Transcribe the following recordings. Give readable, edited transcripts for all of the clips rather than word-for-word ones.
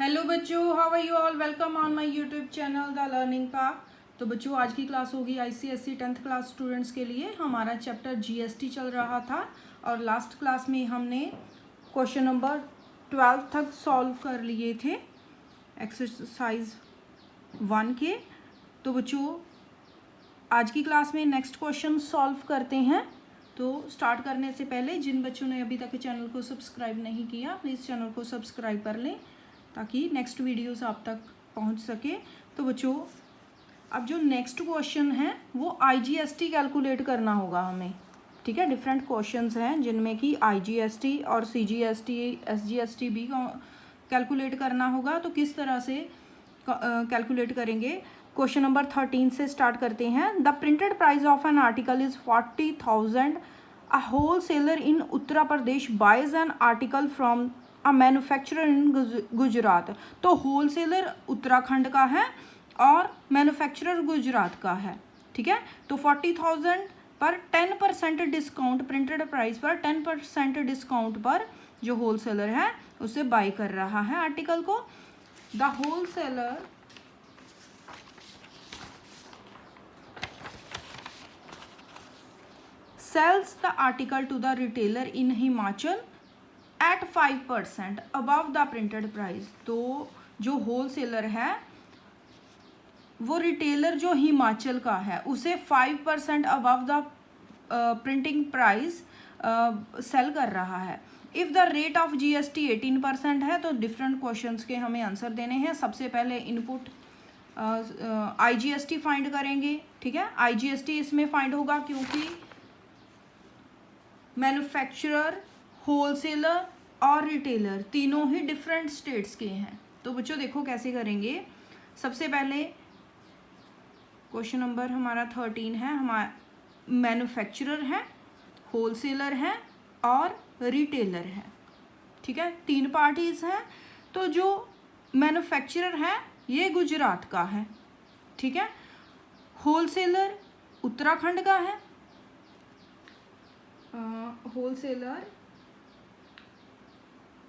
Hello बच्चों, how are you all. Welcome on my YouTube channel the learning path. तो बच्चों, आज की क्लास होगी आईसीएसई 10th क्लास स्टूडेंट्स के लिए। हमारा चैप्टर जीएसटी चल रहा था और लास्ट क्लास में हमने क्वेश्चन नंबर 12 तक सॉल्व कर लिए थे एक्सरसाइज 1 के। तो बच्चों, आज की क्लास में नेक्स्ट क्वेश्चन सॉल्व करते हैं। तो स्टार्ट करने से पहले जिन बच्चों ने अभी तक चैनल को सब्सक्राइब नहीं किया, प्लीज़ चैनल को सब्सक्राइब कर लें ताकि नेक्स्ट वीडियोस आप तक पहुंच सके। तो बच्चों, अब जो नेक्स्ट क्वेश्चन है वो आईजीएसटी कैलकुलेट करना होगा हमें। ठीक है, डिफरेंट क्वेश्चंस हैं जिनमें कि आईजीएसटी और सीजीएसटी एसजीएसटी भी कैलकुलेट करना होगा। तो किस तरह से कैलकुलेट करेंगे, क्वेश्चन नंबर 13 से स्टार्ट करते हैं। The printed price of an article is 40,000। A wholesaler in Uttar Pradesh buys an article from a manufacturer in Gujarat. तो होल सेलर उत्तराखंड का है और मैन्युफैक्चरर गुजरात का है। ठीक है, तो 40,000 पर 10% डिस्काउंट, प्रिंटेड प्राइस पर 10% डिस्काउंट पर जो होल सेलर है उसे बाई कर रहा है आर्टिकल को। The wholesaler sells the article to the retailer in Himachal at 5% above the printed price। तो जो होल सेलर है वो रिटेलर जो हिमाचल का है उसे 5% above the printing price cell कर रहा है। If the rate of GST 18% है तो डिफरेंट क्वेश्चंस के हमें आंसर देने हैं। सबसे पहले इनपुट आईजीएसटी फाइंड करेंगे। ठीक है, आईजीएसटी इसमें फाइंड होगा क्योंकि मैन्युफैक्चरर, होलसेलर और रिटेलर तीनों ही डिफरेंट स्टेट्स के हैं। तो बच्चों देखो कैसे करेंगे। सबसे पहले क्वेश्चन नंबर हमारा 13 है, हमारा मैन्युफैक्चरर है, होलसेलर है और रिटेलर है। ठीक है, तीन पार्टीज हैं। तो जो मैन्युफैक्चरर है ये गुजरात का है। ठीक है, होलसेलर उत्तराखंड का है, होलसेलर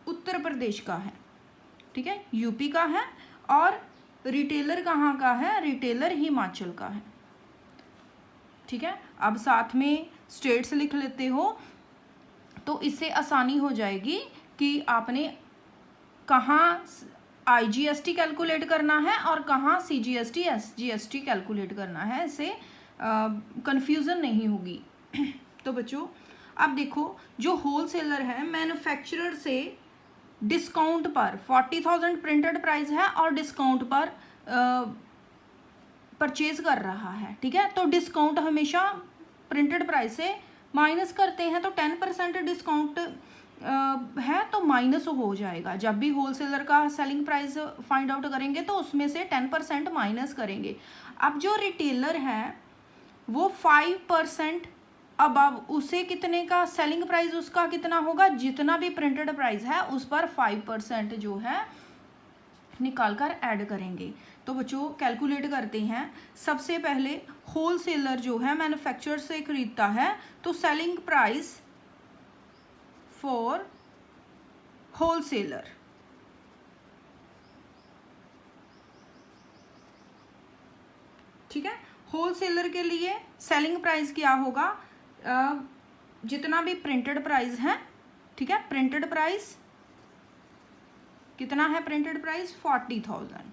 उत्तर प्रदेश का है। ठीक है, यूपी का है। और रिटेलर कहाँ का है, रिटेलर हिमाचल का है। ठीक है, अब साथ में स्टेट्स लिख लेते हो तो इससे आसानी हो जाएगी कि आपने कहाँ आईजीएसटी कैलकुलेट करना है और कहाँ सीजीएसटी एसजीएसटी कैलकुलेट करना है। इससे कंफ्यूजन नहीं होगी। तो बच्चों, अब देखो जो होलसेलर है मैन्युफैक्चरर से डिस्काउंट पर 40,000 प्रिंटेड प्राइस है और डिस्काउंट पर परचेज कर रहा है। ठीक है, तो डिस्काउंट हमेशा प्रिंटेड प्राइस से माइनस करते हैं। तो 10% डिस्काउंट है तो माइनस हो जाएगा। जब भी होलसेलर का सेलिंग प्राइस फाइंड आउट करेंगे तो उसमें से 10% माइनस करेंगे। अब जो रिटेलर है वो 5% अबव, उसे कितने का सेलिंग प्राइस उसका कितना होगा, जितना भी प्रिंटेड प्राइस है उस पर 5% जो है निकाल कर ऐड करेंगे। तो बच्चों कैलकुलेट करते हैं। सबसे पहले होलसेलर जो है मैन्युफैक्चरर से खरीदता है तो सेलिंग प्राइस फॉर होलसेलर, ठीक है, होलसेलर के लिए सेलिंग प्राइस क्या होगा, जितना भी प्रिंटेड प्राइस है। ठीक है, प्रिंटेड प्राइस कितना है, प्रिंटेड प्राइस 40,000।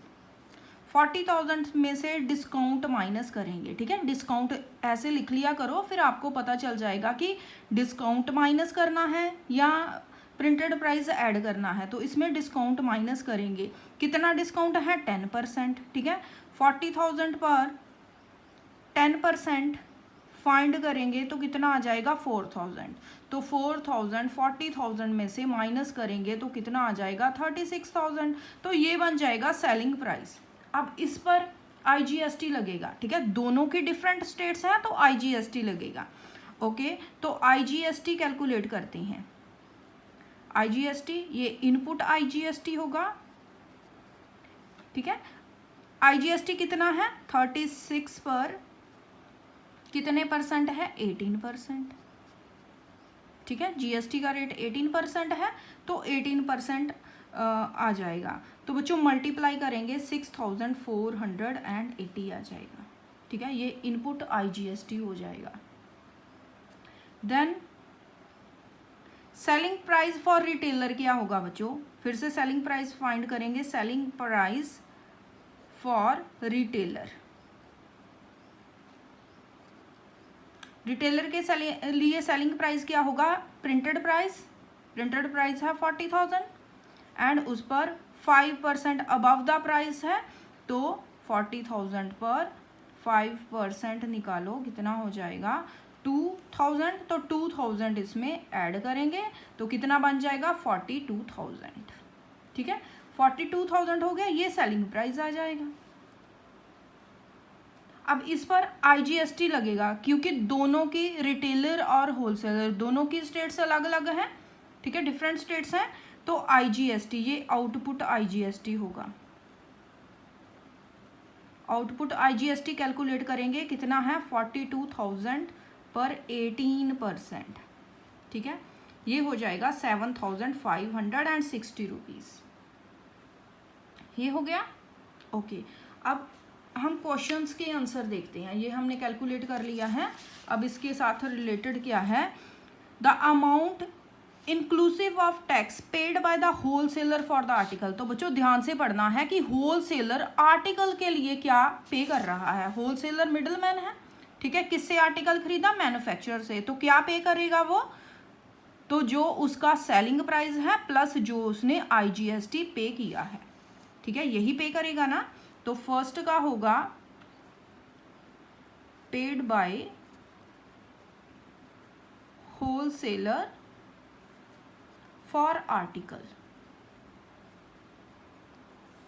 40,000 में से डिस्काउंट माइनस करेंगे। ठीक है, डिस्काउंट ऐसे लिख लिया करो, फिर आपको पता चल जाएगा कि डिस्काउंट माइनस करना है या प्रिंटेड प्राइस ऐड करना है। तो इसमें डिस्काउंट माइनस करेंगे। कितना डिस्काउंट है, 10%। ठीक है, 40,000 पर 10% फाइंड करेंगे तो कितना आ जाएगा, 4,000। तो 4,000 40,000 में से माइनस करेंगे तो कितना आ जाएगा, 36,000। तो ये बन जाएगा सेलिंग प्राइस। अब इस पर आईजीएसटी लगेगा। ठीक है, दोनों की डिफरेंट स्टेट्स हैं तो आईजीएसटी लगेगा। ओके, तो आईजीएसटी कैलकुलेट करते हैं। आईजीएसटी ये इनपुट आईजीएसटी होगा। ठीक है, आईजीएसटी कितना है, 36 पर कितने परसेंट है, 18%। ठीक है, जीएसटी का रेट 18% है तो 18% आ जाएगा। तो बच्चों मल्टीप्लाई करेंगे 6480 आ जाएगा। ठीक है, ये इनपुट IGST हो जाएगा। Then selling price for retailer क्या होगा बच्चों, फिर से सेलिंग प्राइस फाइंड करेंगे। Selling price for retailer, retailer के लिए सेलिंग प्राइस क्या होगा, प्रिंटेड प्राइस है 40,000 एंड उस पर 5% अबव द प्राइस है, तो 40,000 पर 5% निकालो, कितना हो जाएगा 2,000। तो 2,000 इसमें ऐड करेंगे तो कितना बन जाएगा 42,000। ठीक है, 42,000 हो गया, ये सेलिंग प्राइस आ जाएगा। अब इस पर IGST लगेगा क्योंकि दोनों की, रिटेलर और होलसेलर दोनों की स्टेट्स अलग अलग हैं। ठीक है, डिफरेंट स्टेट्स हैं, तो IGST ये आउटपुट IGST होगा। आउटपुट IGST कैलकुलेट करेंगे, कितना है 42,000 पर 18%। ठीक है, ये हो जाएगा 7,560 रुपीज़। ये हो गया। ओके, अब हम क्वेश्चंस के आंसर देखते हैं। ये हमने कैलकुलेट कर लिया है। अब इसके साथ रिलेटेड क्या है, the amount inclusive of tax paid by the wholesaler for the article. तो बच्चों ध्यान से पढ़ना है कि होलसेलर आर्टिकल के लिए क्या पे कर रहा है। होलसेलर मिडलमैन है। ठीक है, किससे आर्टिकल खरीदा, मैन्युफैक्चरर से, तो क्या पे करेगा वो, तो जो उसका सेलिंग प्राइस है प्लस जो उसने IGST पे किया है। ठीक है, यही पे करेगा ना। तो फर्स्ट का होगा paid by wholesaler for article.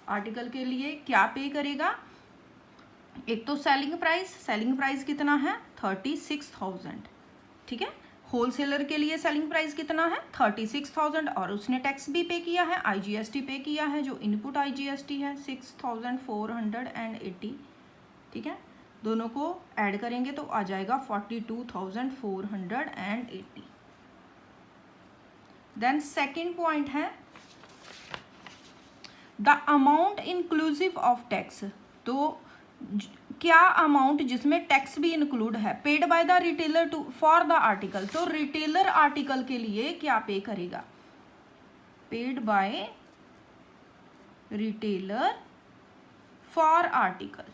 Article के लिए क्या पे करेगा, एक तो सेलिंग प्राइस कितना है 36,000। ठीक है, होलसेलर के लिए सेलिंग प्राइस कितना है 36,000 और उसने टैक्स भी पे किया है, IGST पे किया है, जो इनपुट IGST है 6,480। ठीक है, दोनों को ऐड करेंगे तो आ जाएगा 42,480। देन सेकेंड पॉइंट है the amount inclusive of tax. तो क्या अमाउंट जिसमें टैक्स भी इंक्लूड है, paid by the retailer to for the article. तो रिटेलर आर्टिकल के लिए क्या पे करेगा, paid by retailer for article.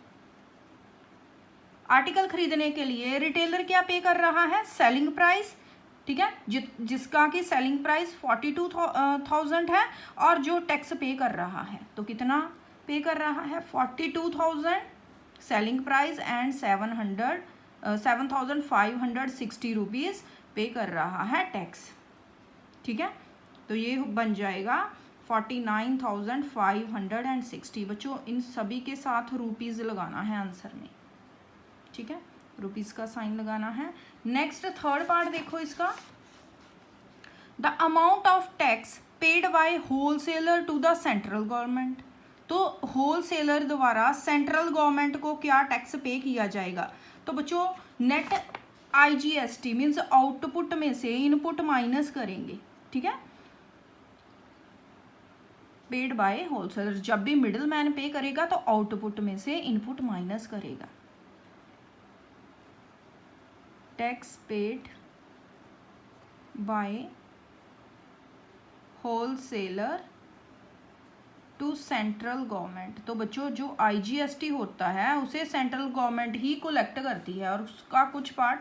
Article खरीदने के लिए रिटेलर क्या पे कर रहा है, सेलिंग प्राइस। ठीक है, जिसका कि सेलिंग प्राइस 42,000 है और जो टैक्स पे कर रहा है, तो कितना पे कर रहा है 42,000 सेलिंग प्राइस एंड 7,560 रुपीज़ पे कर रहा है टैक्स। ठीक है, तो ये बन जाएगा 49,560। बच्चों इन सभी के साथ रुपीज़ लगाना है आंसर में। ठीक है, रुपीज़ का साइन लगाना है। नेक्स्ट थर्ड पार्ट देखो इसका, the amount of tax paid by wholesaler to the central government. तो होलसेलर द्वारा सेंट्रल गवर्नमेंट को क्या टैक्स पे किया जाएगा। तो बच्चों नेट IGST मीन्स आउटपुट में से इनपुट माइनस करेंगे। ठीक है, पेड बाय होलसेलर, जब भी मिडिल मैन पे करेगा तो आउटपुट में से इनपुट माइनस करेगा। Tax paid by wholesaler to central government. तो बच्चों जो IGST होता है उसे सेंट्रल गवर्नमेंट ही कलेक्ट करती है और उसका कुछ पार्ट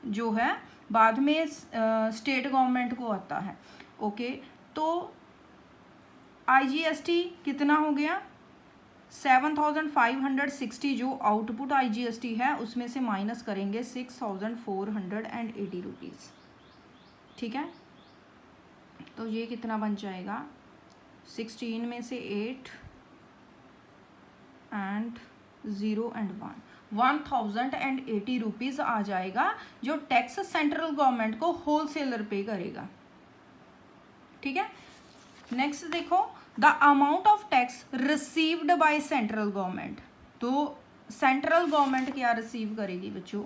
जो है बाद में स्टेट गवर्नमेंट को आता है। ओके, तो IGST कितना हो गया 7,560, जो आउटपुट IGST है उसमें से माइनस करेंगे 6,480 रुपीज़। ठीक है, तो ये कितना बन जाएगा 16 में से 8 एंड 0 एंड 1,080 रुपीज़ आ जाएगा, जो टैक्स सेंट्रल गवर्नमेंट को होलसेलर पे करेगा। ठीक है, नेक्स्ट देखो the amount of tax received by central government. तो सेंट्रल गवर्नमेंट क्या रिसीव करेगी बच्चों,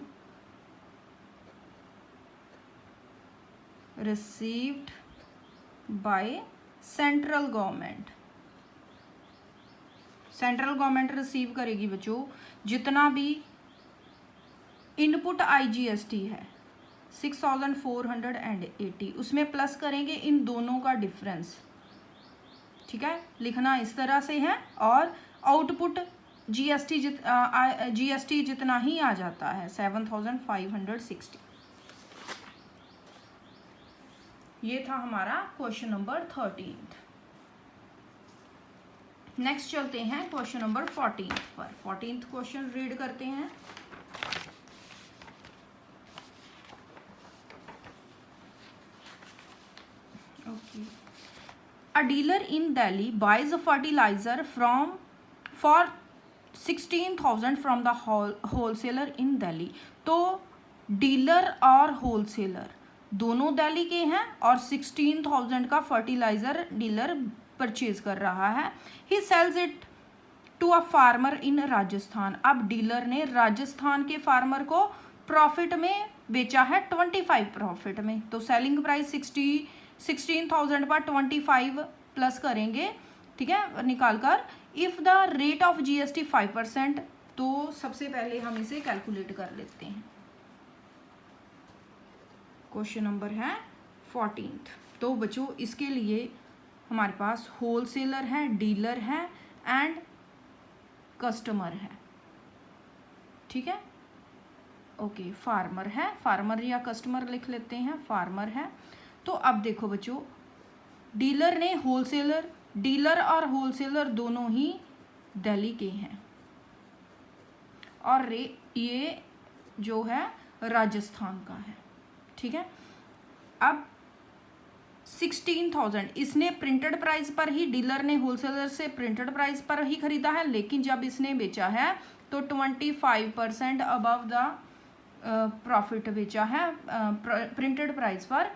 received by central government, central government receive करेगी बच्चों जितना भी इनपुट IGST है 6480, उसमें प्लस करेंगे इन दोनों का डिफरेंस, ठीक है, लिखना इस तरह से है। और आउटपुट GST जितना ही आ जाता है 7560। ये था हमारा क्वेश्चन नंबर 13। नेक्स्ट चलते हैं क्वेश्चन नंबर 14 पर। 14th क्वेश्चन रीड करते हैं। A dealer in Delhi buys a fertilizer for 16,000 from the wholesaler in Delhi। तो डीलर और होलसेलर दोनों दिल्ली के हैं और 16,000 का फर्टिलाइजर डीलर परचेज कर रहा है। He sells it to a farmer in Rajasthan. अब डीलर ने राजस्थान के फार्मर को प्रॉफिट में बेचा है 25 प्रॉफिट में। तो सेलिंग प्राइस 16,000 पर 25 प्लस करेंगे, ठीक है, निकाल कर। If the rate of GST 5%, तो सबसे पहले हम इसे कैलकुलेट कर लेते हैं। क्वेश्चन नंबर है 14th। तो बच्चों इसके लिए हमारे पास होलसेलर है, डीलर है एंड कस्टमर है, ठीक है, ओके। फार्मर है, फार्मर या कस्टमर लिख लेते हैं, फार्मर है। तो अब देखो बच्चों, डीलर ने होलसेलर, डीलर और होलसेलर दोनों ही दिल्ली के हैं और ये जो है राजस्थान का है, ठीक है। अब 16,000 इसने प्रिंटेड प्राइस पर ही, डीलर ने होलसेलर से प्रिंटेड प्राइस पर ही खरीदा है, लेकिन जब इसने बेचा है तो 25% अबव द प्रॉफिट बेचा है। प्रिंटेड प्राइस पर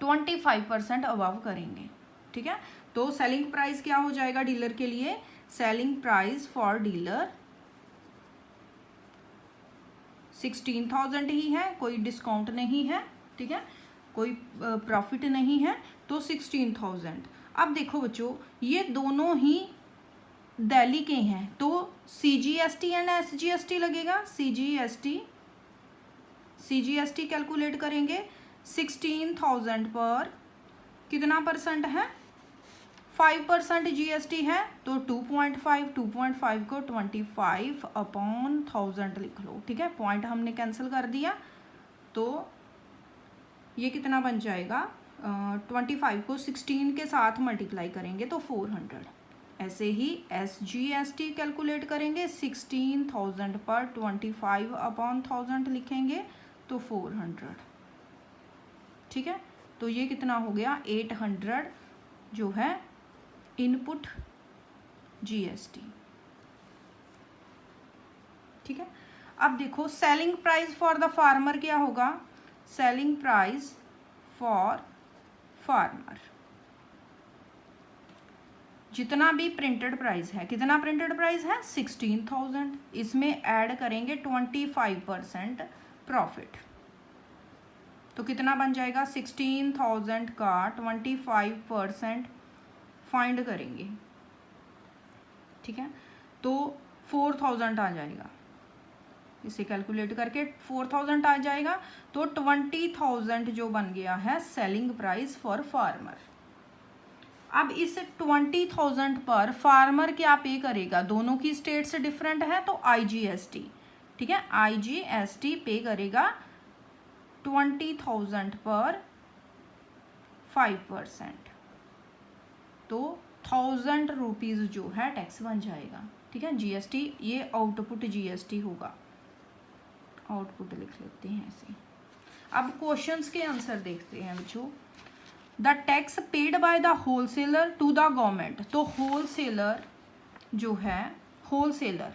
25% अबव करेंगे, ठीक है। तो सेलिंग प्राइस क्या हो जाएगा डीलर के लिए? सेलिंग प्राइस फॉर डीलर 16,000 ही है, कोई डिस्काउंट नहीं है, ठीक है, कोई प्रॉफिट नहीं है, तो 16,000। अब देखो बच्चों, ये दोनों ही दिल्ली के हैं, तो CGST एंड SGST लगेगा। CGST कैलकुलेट करेंगे। 16,000 पर कितना परसेंट है? 5% GST है, तो 2.5 को 25/1000 लिख लो, ठीक है। पॉइंट हमने कैंसिल कर दिया, तो ये कितना बन जाएगा? 25 को 16 के साथ मल्टीप्लाई करेंगे तो 400। ऐसे ही SGST कैलकुलेट करेंगे। 16,000 पर 25/1000 लिखेंगे तो 400, ठीक है। तो ये कितना हो गया? 800 जो है इनपुट GST, ठीक है। अब देखो selling price for the farmer क्या होगा? सेलिंग प्राइस फॉर फार्मर जितना भी प्रिंटेड प्राइस है, कितना प्रिंटेड प्राइस है? 16,000, इसमें ऐड करेंगे 25% प्रॉफिट, तो कितना बन जाएगा? 16,000 का 25% फाइंड करेंगे, ठीक है, तो 4,000 आ जाएगा। इसे कैलकुलेट करके 4,000 आ जाएगा, तो 20,000 जो बन गया है सेलिंग प्राइस फॉर फार्मर। अब इस 20,000 पर फार्मर क्या पे करेगा? दोनों की स्टेट से डिफरेंट है, तो IGST, ठीक है, IGST पे करेगा 20,000 पर 5%, तो 1,000 रुपीज़ जो है टैक्स बन जाएगा, ठीक है। GST ये आउटपुट GST होगा, आउटपुट लिख लेते हैं ऐसे। अब क्वेश्चंस के आंसर देखते हैं बच्चों। The tax paid by the wholesaler to the government, तो होलसेलर जो है, होलसेलर,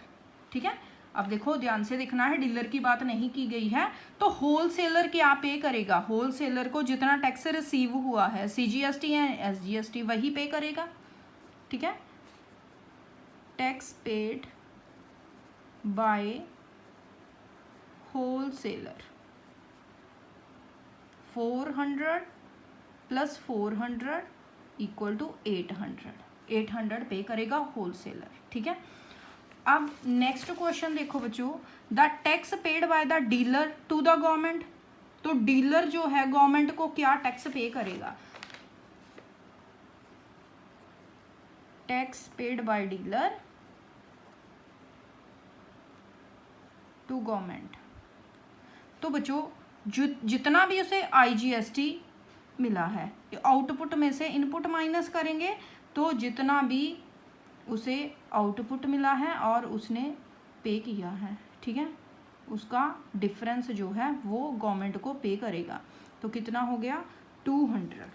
ठीक है। अब देखो ध्यान से देखना है, डीलर की बात नहीं की गई है, तो होलसेलर क्या पे करेगा? होलसेलर को जितना टैक्स रिसीव हुआ है CGST या SGST वही पे करेगा, ठीक है। Tax paid by wholesaler 400 + 400 equal to 800 pay करेगा होलसेलर, ठीक है। अब नेक्स्ट क्वेश्चन देखो बच्चों, the tax paid by the dealer to the government. तो डीलर जो है गवर्नमेंट को क्या टैक्स पे करेगा, tax paid by dealer to government. तो बच्चों जितना भी उसे IGST मिला है, आउटपुट में से इनपुट माइनस करेंगे तो जितना भी उसे आउटपुट मिला है और उसने पे किया है, ठीक है, उसका डिफरेंस जो है वो गवर्नमेंट को पे करेगा। तो कितना हो गया 200।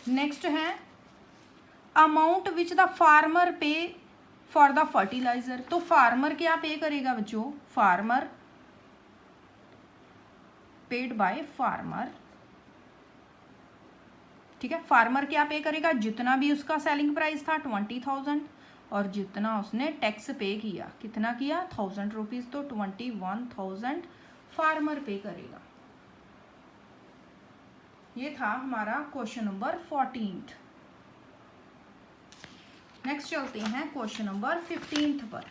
नेक्स्ट है अमाउंट विच द फार्मर पे फॉर द फर्टिलाइजर। तो फार्मर क्या पे करेगा बच्चों, फार्मर पेड बाय फार्मर, ठीक है। फार्मर क्या पे करेगा, जितना भी उसका सेलिंग प्राइस था 20,000 और जितना उसने टैक्स पे किया, कितना किया 1000 रुपीज, तो 21,000 फार्मर पे करेगा। ये था हमारा क्वेश्चन नंबर 14। नेक्स्ट चलते हैं क्वेश्चन नंबर 15 पर।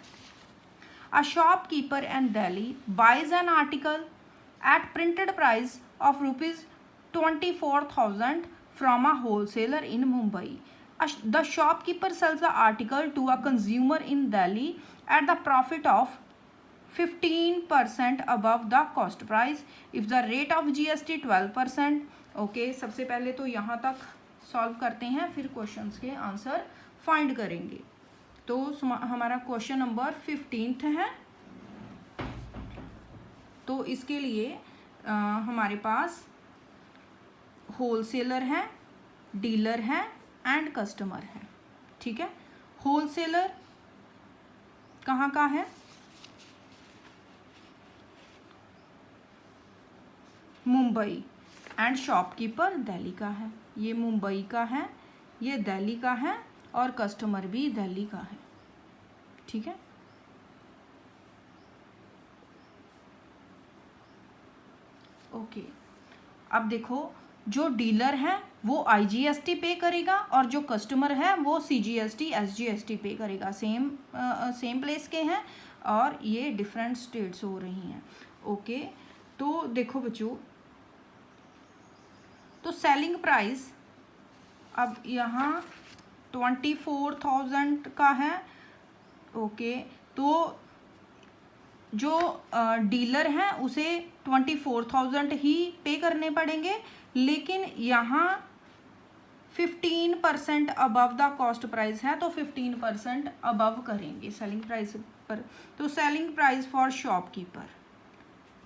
A shopkeeper in Delhi buys an article at printed price of ₹24,000 from a wholesaler in Mumbai. The shopkeeper sells the article to a consumer in Delhi at the profit of 15% above the cost price if the rate of GST 12%. Okay, सबसे पहले तो यहाँ तक solve करते हैं, फिर questions के answer find करेंगे। तो हमारा क्वेश्चन नंबर 15 है। तो इसके लिए हमारे पास होलसेलर है, डीलर है एंड कस्टमर है, ठीक है। होलसेलर कहाँ का है, मुंबई, एंड शॉपकीपर दिल्ली का है। ये मुंबई का है, ये दिल्ली का है और कस्टमर भी दिल्ली का है, ठीक है। ओके, अब देखो जो डीलर है वो IGST पे करेगा और जो कस्टमर है वो CGST SGST पे करेगा। सेम प्लेस के हैं और ये डिफरेंट स्टेट्स हो रही हैं। ओके, तो देखो बच्चों, तो सेलिंग प्राइस अब यहाँ 24,000 का है। ओके, तो जो डीलर है उसे 24,000 ही पे करने पड़ेंगे, लेकिन यहाँ 15% अबव द कॉस्ट प्राइस है तो 15% अबव करेंगे सेलिंग प्राइस पर। तो सेलिंग प्राइस फॉर शॉपकीपर,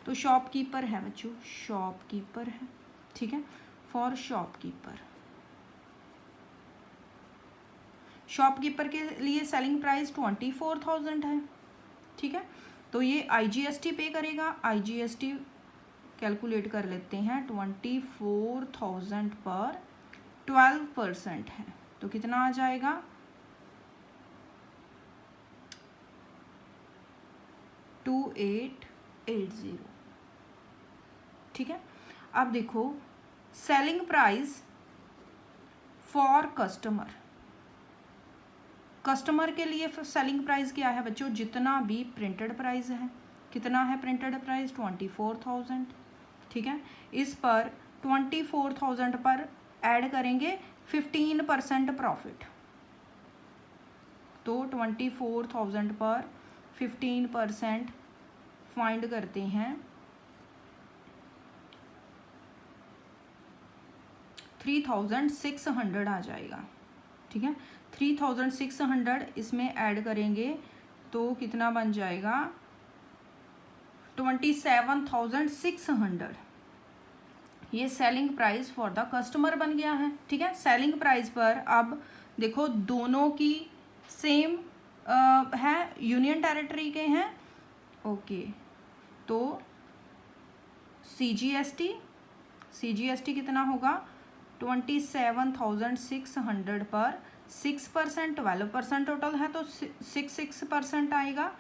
तो शॉपकीपर है बच्चों, शॉपकीपर है, ठीक है। फॉर शॉपकीपर, शॉपकीपर के लिए सेलिंग प्राइस 24,000 है, ठीक है। तो ये IGST पे करेगा। IGST कैलकुलेट कर लेते हैं, 24,000 पर 12% है तो कितना आ जाएगा, $2,880, ठीक है। अब देखो selling price for customer, customer के लिए सेलिंग प्राइस क्या है बच्चों, जितना भी प्रिंटेड प्राइस है, कितना है प्रिंटेड प्राइस 24,000, ठीक है। इस पर 24,000 पर ऐड करेंगे 15% प्रॉफिट, तो 24,000 पर 15% फाइंड करते हैं 3,600 आ जाएगा, ठीक है। 3,600 इसमें ऐड करेंगे तो कितना बन जाएगा 27,600। ये selling price for the customer बन गया है, ठीक है। सेलिंग प्राइस पर अब देखो दोनों की सेम है, यूनियन टेरिटरी के हैं। ओके, तो CGST कितना होगा 27,600 पर 6%, 12% टोटल है तो 6% आएगा।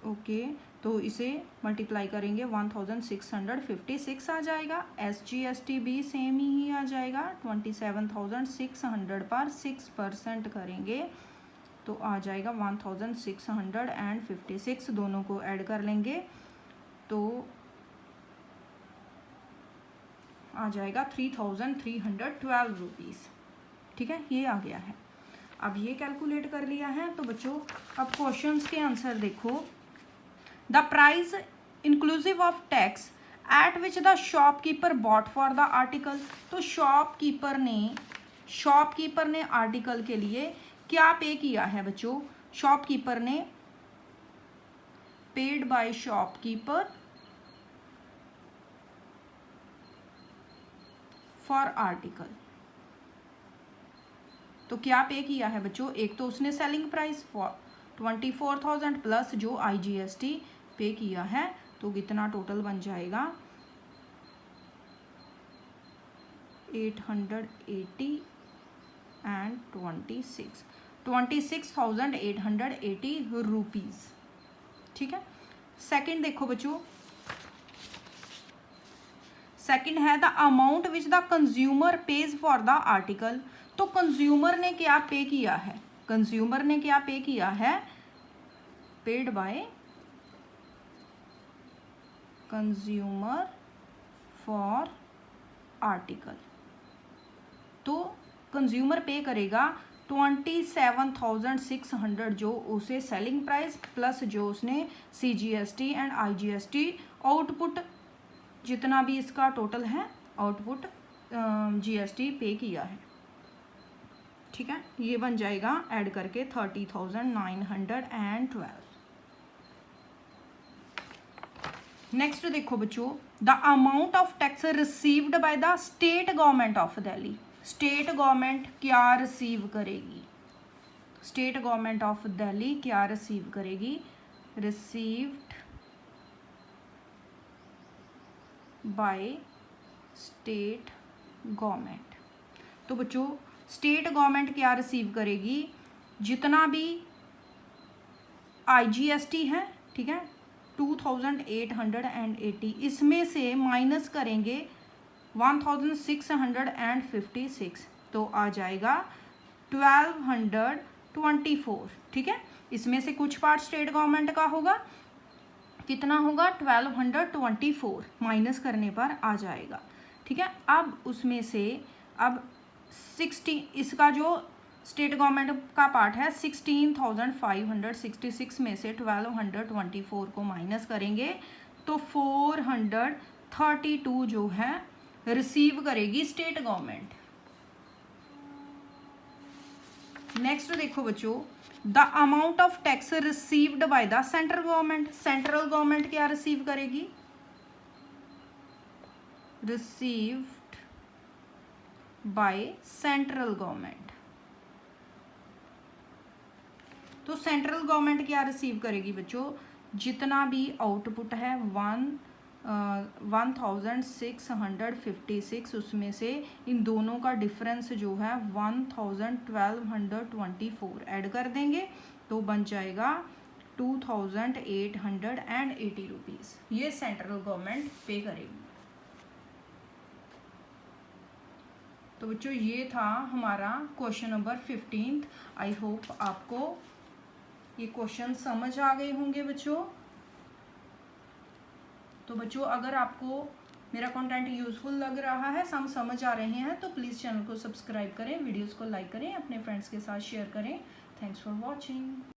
ओके, तो इसे मल्टीप्लाई करेंगे 1656 आ जाएगा। SGST भी सेम ही आ जाएगा, 27,600 पर 6% करेंगे तो आ जाएगा 1656। दोनों को ऐड कर लेंगे तो आ जाएगा 3,312 रुपीज़। ठीक है, ये आ गया है। अब ये कैलकुलेट कर लिया है तो बच्चों अब क्वेश्चंस के आंसर देखो। The price inclusive of tax at which the shopkeeper bot for the article. तो शॉपकीपर ने आर्टिकल के लिए क्या पे किया है बच्चों? शॉपकीपर ने paid by shopkeeper for article. तो क्या पे किया है बच्चों? एक तो उसने सेलिंग प्राइस 24,000 प्लस जो IGST पे किया है, तो कितना टोटल बन जाएगा 880 एंड 26,880 रुपीज़। ठीक है। सेकंड देखो बच्चों, सेकंड है the amount which the consumer page for the article. तो कंज्यूमर ने क्या पे किया है? कंज्यूमर ने क्या पे किया है? Paid by consumer for article. तो कंज्यूमर पे करेगा 27,600 जो उसे सेलिंग प्राइस प्लस जो उसने CGST एंड IGST आउटपुट जितना भी इसका टोटल है आउटपुट GST पे किया है। ठीक है, ये बन जाएगा ऐड करके 30,912। नेक्स्ट देखो बच्चों, the amount of tax received by the state government of Delhi. State government क्या रिसीव करेगी? स्टेट गवर्नमेंट ऑफ दिल्ली क्या रिसीव करेगी? Received by state government. तो बच्चों स्टेट गवर्नमेंट क्या रिसीव करेगी? जितना भी IGST है, ठीक है, 2,880, इसमें से माइनस करेंगे 1,656, तो आ जाएगा 1,224। ठीक है, इसमें से कुछ पार्ट स्टेट गवर्नमेंट का होगा, कितना होगा 1,224, माइनस करने पर आ जाएगा। ठीक है, अब उसमें से अब 16 इसका जो स्टेट गवर्नमेंट का पार्ट है 16,566 में से 1,224 को माइनस करेंगे तो 432 जो है रिसीव करेगी स्टेट गवर्नमेंट। नेक्स्ट देखो बच्चों, the amount of tax received by the central government. Central government क्या रिसीव करेगी? Received by central government. तो सेंट्रल गवर्नमेंट क्या रिसीव करेगी बच्चों? जितना भी आउटपुट है 1,656, उसमें से इन दोनों का डिफरेंस जो है 1,1224 ऐड कर देंगे तो बन जाएगा 2,880 रुपीज़। ये सेंट्रल गवर्नमेंट पे करेगी। तो बच्चों ये था हमारा क्वेश्चन नंबर 15। आई होप आपको ये क्वेश्चन समझ आ गए होंगे बच्चों। तो बच्चों अगर आपको मेरा कंटेंट यूजफुल लग रहा है, समझ आ रहे हैं, तो प्लीज़ चैनल को सब्सक्राइब करें, वीडियोस को लाइक करें, अपने फ्रेंड्स के साथ शेयर करें। Thanks for watching.